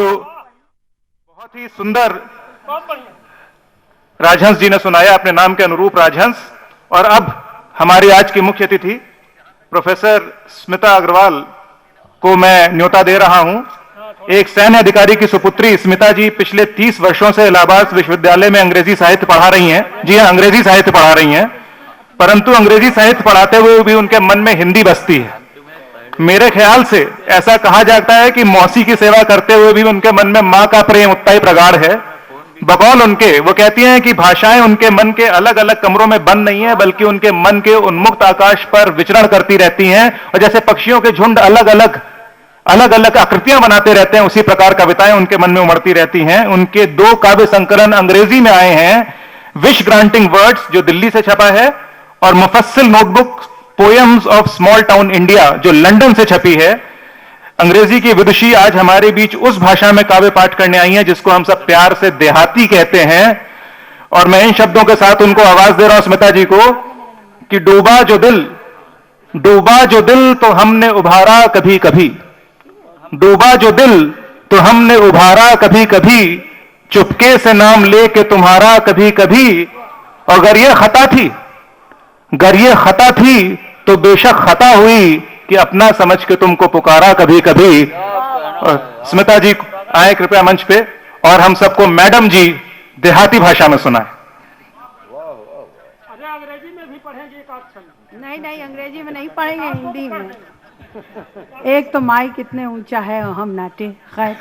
तो बहुत ही सुंदर राजहंस जी ने सुनाया, अपने नाम के अनुरूप राजहंस। और अब हमारी आज की मुख्य अतिथि प्रोफेसर स्मिता अग्रवाल को मैं न्योता दे रहा हूं। एक सैन्य अधिकारी की सुपुत्री स्मिता जी पिछले 30 वर्षों से इलाहाबाद विश्वविद्यालय में अंग्रेजी साहित्य पढ़ा रही हैं। जी हां, अंग्रेजी साहित्य पढ़ा रही हैं, परंतु अंग्रेजी साहित्य पढ़ाते हुए भी उनके मन में हिंदी बसती है। मेरे ख्याल से ऐसा कहा जाता है कि मौसी की सेवा करते हुए भी उनके मन में मां का प्रेम उतना ही प्रगाढ़ है। बकौल उनके, वो कहती हैं कि भाषाएं उनके मन के अलग अलग कमरों में बंद नहीं है, बल्कि उनके मन के उन्मुक्त आकाश पर विचरण करती रहती हैं। और जैसे पक्षियों के झुंड अलग अलग आकृतियां बनाते रहते हैं, उसी प्रकार कविताएं उनके मन में उमड़ती रहती हैं। उनके 2 काव्य संकलन अंग्रेजी में आए हैं, विश ग्रांटिंग वर्ड्स जो दिल्ली से छपा है, और मुफस्सिल notebook poems of small town India जो लंदन से छपी है। अंग्रेजी की विदुषी आज हमारे बीच उस भाषा में काव्य पाठ करने आई हैं जिसको हम सब प्यार से देहाती कहते हैं। और मैं इन शब्दों के साथ उनको आवाज दे रहा हूं, स्मिता जी को, कि डूबा जो दिल तो हमने उभारा कभी कभी, डूबा जो दिल तो हमने उभारा कभी कभी, चुपके से नाम लेके तुम्हारा कभी कभी। और अगर ये खता थी तो बेशक खता हुई कि अपना समझ के तुमको पुकारा कभी कभी। स्मिता जी आए कृपया मंच पे, और हम सबको मैडम जी देहाती भाषा में सुनाए। अंग्रेजी में भी पढ़ेंगे एक आध? नहीं, अंग्रेजी में नहीं पढ़ेंगे, हिंदी में। एक तो माइक इतने ऊंचा है और हम नाटे। खैर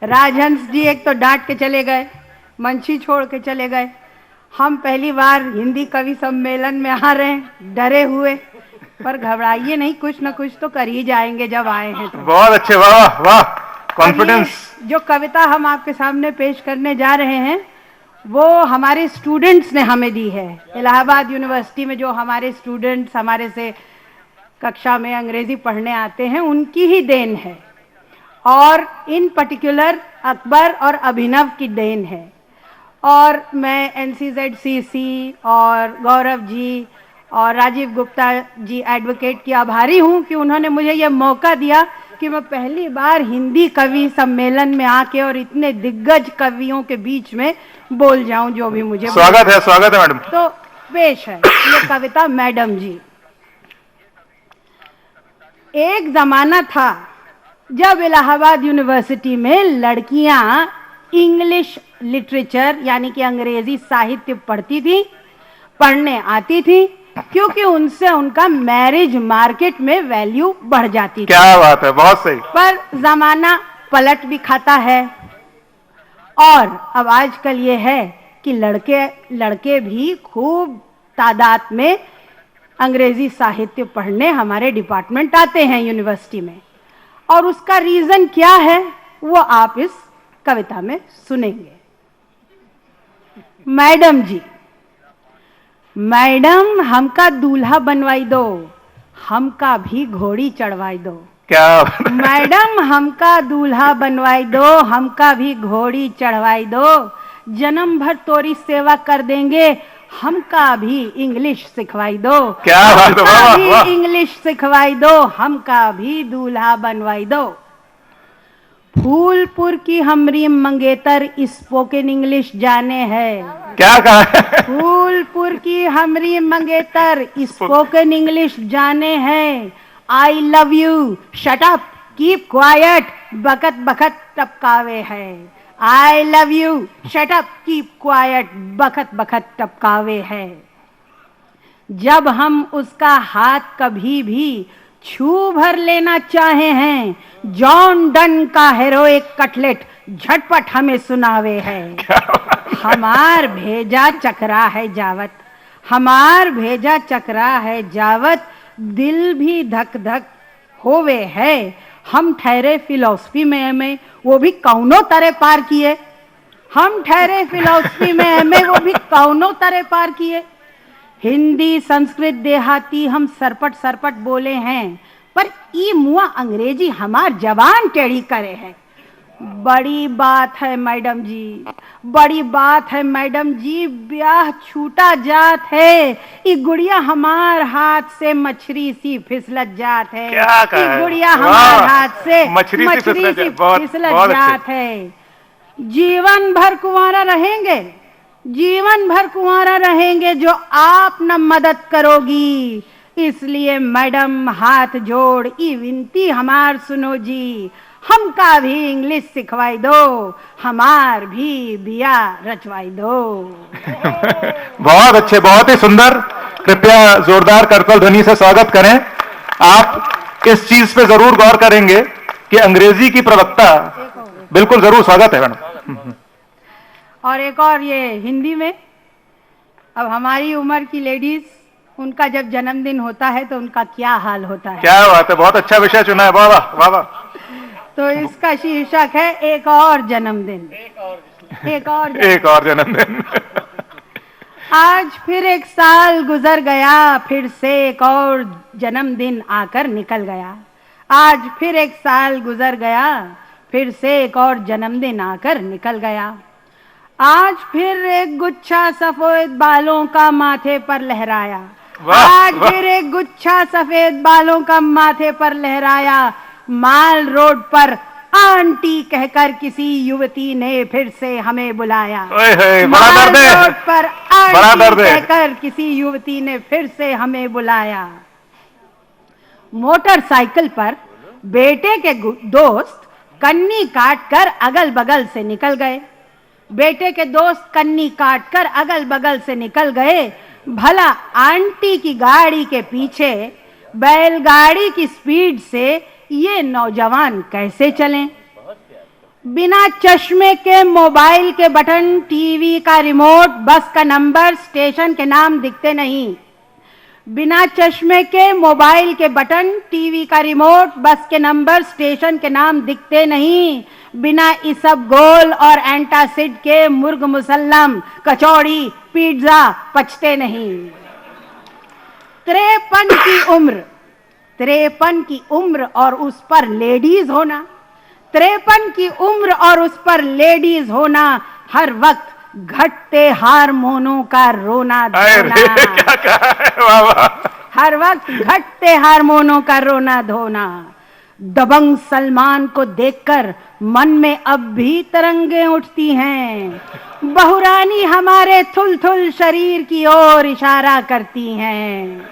राजहंस जी एक तो डांट के चले गए, मंची छोड़ के चले गए। हम पहली बार हिंदी कवि सम्मेलन में आ रहे हैं, डरे हुए, पर घबराइए नहीं, कुछ न कुछ तो कर ही जाएंगे जब आए हैं तो। बहुत अच्छे, वाह वाह, कॉन्फिडेंस। जो कविता हम आपके सामने पेश करने जा रहे हैं वो हमारे स्टूडेंट्स ने हमें दी है। इलाहाबाद यूनिवर्सिटी में जो हमारे स्टूडेंट्स हमारे से कक्षा में अंग्रेजी पढ़ने आते हैं, उनकी ही देन है, और इन पर्टिकुलर अकबर और अभिनव की देन है। और मैं NCZCC और गौरव जी और राजीव गुप्ता जी एडवोकेट की आभारी हूँ कि उन्होंने मुझे ये मौका दिया कि मैं पहली बार हिंदी कवि सम्मेलन में आके और इतने दिग्गज कवियों के बीच में बोल जाऊं जो भी मुझे। स्वागत है मैडम। तो पेश है ये कविता मैडम जी। एक जमाना था जब इलाहाबाद यूनिवर्सिटी में लड़कियां इंग्लिश लिटरेचर यानी कि अंग्रेजी साहित्य पढ़ने आती थी, क्योंकि उनसे उनका मैरिज मार्केट में वैल्यू बढ़ जाती थी। क्या बात है, बहुत सही। पर जमाना पलट भी खाता है, और अब आजकल ये है कि लड़के भी खूब तादाद में अंग्रेजी साहित्य पढ़ने हमारे डिपार्टमेंट आते हैं यूनिवर्सिटी में। और उसका रीजन क्या है वो आप इस कविता में सुनेंगे। मैडम जी, मैडम हमका दूल्हा बनवाई दो, हमका भी घोड़ी चढ़वाई दो। क्या मैडम हमका दूल्हा बनवाई दो, हमका भी घोड़ी चढ़वाई दो, जन्म भर तोरी सेवा कर देंगे, हमका भी इंग्लिश सिखवाई दो। क्या बात है, वाह वाह। इंग्लिश सिखवाई दो, हमका भी दूल्हा बनवाई दो। फूलपुर की हमरी मंगेतर स्पोकन इंग्लिश जाने है। क्या कहा? फूलपुर की हमरी मंगेतर स्पोकन इंग्लिश जाने हैं। I love you, shut up, keep quiet, बकत बकत टपकावे है। I love you, shut up, keep quiet, बकत बकत टपकावे है। जब हम उसका हाथ कभी भी छू भर लेना चाहे हैं, जॉन डन का हेरोइक कटलेट झटपट हमें सुनावे है। हमार भेजा चकरा है जावत, हमार भेजा चकरा है जावत, दिल भी धक धक होवे है। हम ठहरे फिलॉसफी में एमए, वो भी कौनो तरह पार किए। हम ठहरे फिलॉसफी में एमए, वो भी कौनो तरह पार किए। हिंदी संस्कृत देहाती हम सरपट सरपट बोले हैं, पर ई मुआ अंग्रेजी हमार जबान टेढ़ी करे है। बड़ी बात है मैडम जी, बड़ी बात है मैडम जी, ब्याह छूटा जात है। ई गुड़िया हमार हाथ से मछली सी फिसलत जात है। क्या कहा ई है? गुड़िया वाह! हमार हाथ से मछली सी फिसलत जात। बहुत फिसलत जात अच्छे। है। जीवन भर कुंवारा रहेंगे, जीवन भर कुंवारा रहेंगे जो आप न मदद करोगी। इसलिए मैडम हाथ जोड़ ई विनती हमार सुनो जी, हमका भी इंग्लिश सिखवाई दो, हमार भी बिया रचवाई दो। बहुत अच्छे, बहुत ही सुंदर। कृपया जोरदार करतल ध्वनि से स्वागत करें। आप इस चीज पे जरूर गौर करेंगे कि अंग्रेजी की प्रवक्ता, बिल्कुल जरूर, स्वागत है मैडम। और एक और ये हिंदी में, अब हमारी उम्र की लेडीज, उनका जब जन्मदिन होता है तो उनका क्या हाल होता है। क्या बात है, बहुत अच्छा विषय चुना है, वाह वाह वाह वाह। तो इसका शीर्षक है एक और जन्मदिन, एक और जन्मदिन। आज फिर एक साल गुजर गया, फिर से एक और जन्मदिन आकर निकल गया। आज फिर एक साल गुजर गया, फिर से एक और जन्मदिन आकर निकल गया। आज फिर एक गुच्छा सफेद बालों का माथे पर लहराया। आज फिर एक गुच्छा सफेद बालों का माथे पर लहराया। माल रोड पर आंटी कहकर किसी युवती ने फिर से हमें बुलाया। बड़ा दर्द है, रोड पर बड़ा दर्द आंटी है। कहकर किसी युवती ने फिर से हमें बुलाया। मोटरसाइकिल पर बेटे के दोस्त कन्नी काट कर अगल बगल से निकल गए। बेटे के दोस्त कन्नी काट कर अगल बगल से निकल गए। भला आंटी की गाड़ी के पीछे बैलगाड़ी की स्पीड से ये नौजवान कैसे चलें? बिना चश्मे के मोबाइल के बटन, टीवी का रिमोट, बस का नंबर, स्टेशन के नाम दिखते नहीं। बिना चश्मे के मोबाइल के बटन, टीवी का रिमोट, बस के नंबर, स्टेशन के नाम दिखते नहीं। बिना इसब गोल और एंटासिड के मुर्ग मुसल्लम, कचौड़ी, पिज्जा पचते नहीं। 53 की उम्र, 53 की उम्र और उस पर लेडीज होना, 53 की उम्र और उस पर लेडीज होना, हर वक्त घटते हार्मोनों का रोना धोना। क्या कहा है, वाह वाह। हर वक्त घटते हार्मोनों का रोना धोना। दबंग सलमान को देखकर मन में अब भी तरंगे उठती हैं। बहुरानी हमारे थुल-थुल शरीर की ओर इशारा करती हैं।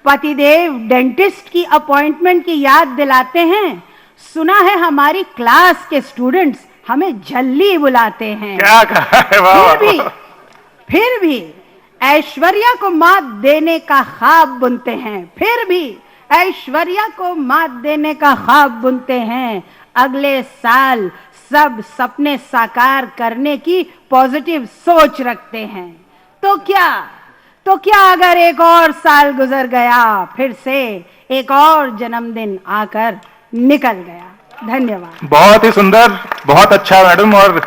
पतिदेव डेंटिस्ट की अपॉइंटमेंट की याद दिलाते हैं। सुना है हमारी क्लास के स्टूडेंट्स हमें जल्दी बुलाते हैं। क्या कहा है, वाह फिर भी ऐश्वर्या को मात देने का ख्वाब बुनते हैं। फिर भी ऐश्वर्या को मात देने का ख्वाब बुनते हैं। अगले साल सब सपने साकार करने की पॉजिटिव सोच रखते हैं। तो क्या अगर एक और साल गुजर गया, फिर से एक और जन्मदिन आकर निकल गया। धन्यवाद। बहुत ही सुंदर, बहुत अच्छा मैडम। और